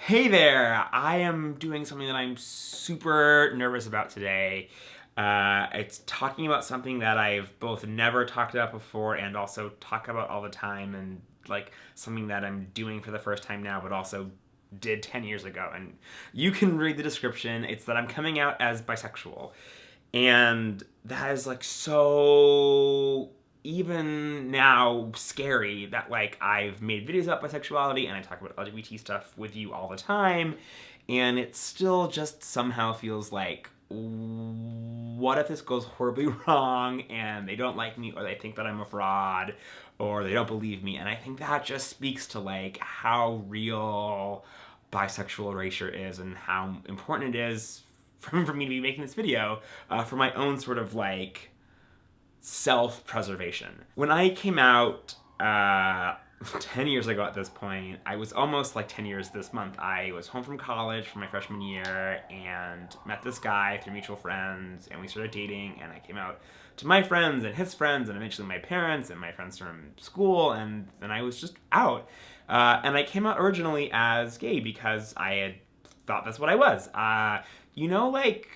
Hey there! I am doing something that I'm super nervous about today. It's talking about something that I've both never talked about before and also talk about all the time, and like something that I'm doing for the first time now, but also did 10 years ago. And you can read the description. It's that I'm coming out as bisexual. And that is like so even now scary that like I've made videos about bisexuality and I talk about LGBT stuff with you all the time, and it still just somehow feels like, what if this goes horribly wrong and they don't like me, or they think that I'm a fraud, or they don't believe me? And I think that just speaks to like how real bisexual erasure is and how important it is for me to be making this video for my own sort of like self-preservation. When I came out 10 years ago at this point, I was almost like 10 years this month. I was home from college for my freshman year and met this guy through mutual friends, and we started dating, and I came out to my friends and his friends and eventually my parents and my friends from school, and then I was just out. And I came out originally as gay because I had thought that's what I was. Like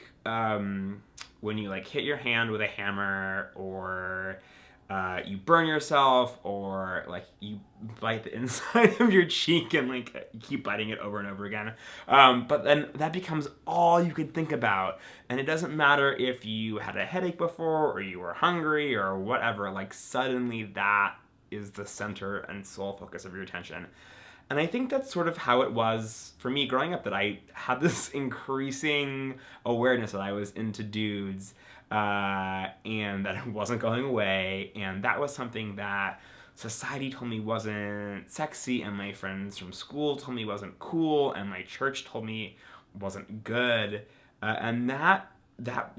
when you like hit your hand with a hammer, or you burn yourself, or like you bite the inside of your cheek and like you keep biting it over and over again. But then that becomes all you can think about, and it doesn't matter if you had a headache before or you were hungry or whatever. Like suddenly that is the center and sole focus of your attention. And I think that's sort of how it was for me growing up, that I had this increasing awareness that I was into dudes, and that it wasn't going away. And that was something that society told me wasn't sexy, and my friends from school told me wasn't cool, and my church told me wasn't good. And that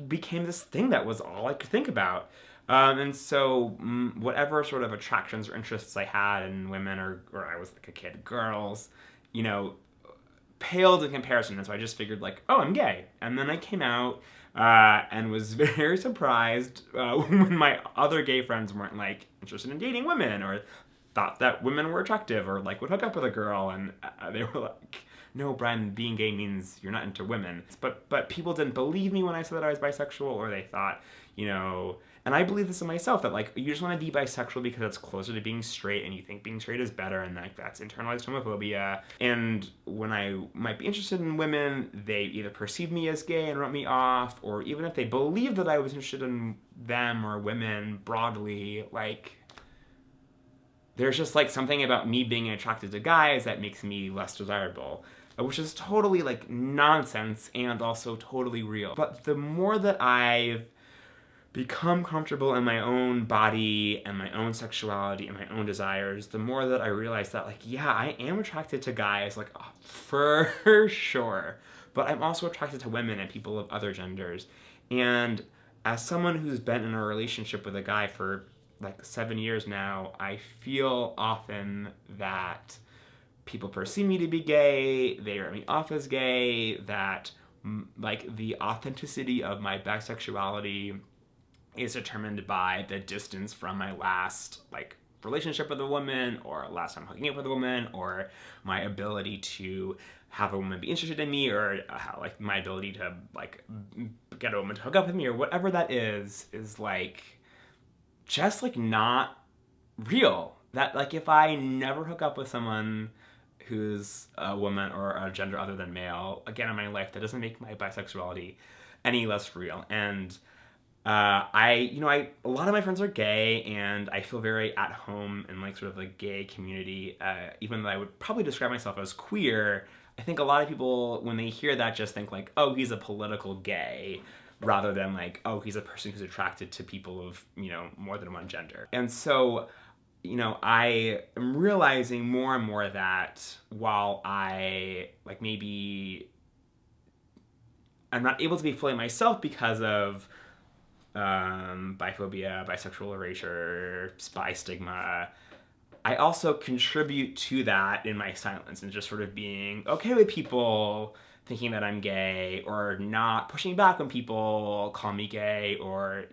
became this thing that was all I could think about. And so whatever sort of attractions or interests I had in women, or I was like a kid, girls, you know, paled in comparison. And so I just figured like, oh, I'm gay. And then I came out and was very surprised when my other gay friends weren't like interested in dating women, or thought that women were attractive, or like would hook up with a girl. And they were like, no, Brian, being gay means you're not into women. But people didn't believe me when I said that I was bisexual, or they thought, and I believe this in myself, that like you just want to be bisexual because it's closer to being straight, and you think being straight is better, and like that's internalized homophobia. And when I might be interested in women, they either perceive me as gay and wrote me off, or even if they believed that I was interested in them or women broadly, like there's just like something about me being attracted to guys that makes me less desirable, which is totally like nonsense and also totally real. But the more that I've become comfortable in my own body and my own sexuality and my own desires, the more that I realize that like, yeah, I am attracted to guys, like for sure, but I'm also attracted to women and people of other genders. And as someone who's been in a relationship with a guy for like 7 years now, I feel often that people perceive me to be gay, they write me off as gay, that like the authenticity of my bisexuality is determined by the distance from my last like relationship with a woman, or last time hooking up with a woman, or my ability to have a woman be interested in me, or like my ability to like get a woman to hook up with me, or whatever that is like just like not real. That like if I never hook up with someone who's a woman or a gender other than male again in my life, that doesn't make my bisexuality any less real. And a lot of my friends are gay, and I feel very at home in like sort of the gay community. Even though I would probably describe myself as queer, I think a lot of people, when they hear that, just think like, oh, he's a political gay, rather than like, oh, he's a person who's attracted to people of, more than one gender. And so, I am realizing more and more that while I like maybe I'm not able to be fully myself because of biphobia, bisexual erasure, bi stigma, I also contribute to that in my silence, and just sort of being okay with people thinking that I'm gay, or not pushing back when people call me gay, or,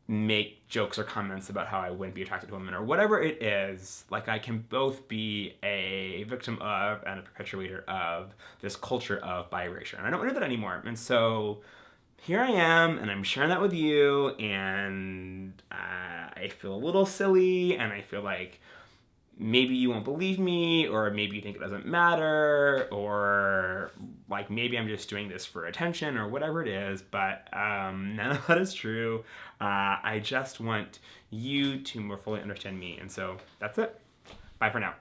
make jokes or comments about how I wouldn't be attracted to women or whatever it is. Like, I can both be a victim of and a perpetuator of this culture of bi erasure. And I don't want to do that anymore. And so here I am, and I'm sharing that with you, and I feel a little silly, and I feel like maybe you won't believe me, or maybe you think it doesn't matter, or like maybe I'm just doing this for attention, or whatever it is, but none of that is true. I just want you to more fully understand me, and so that's it. Bye for now.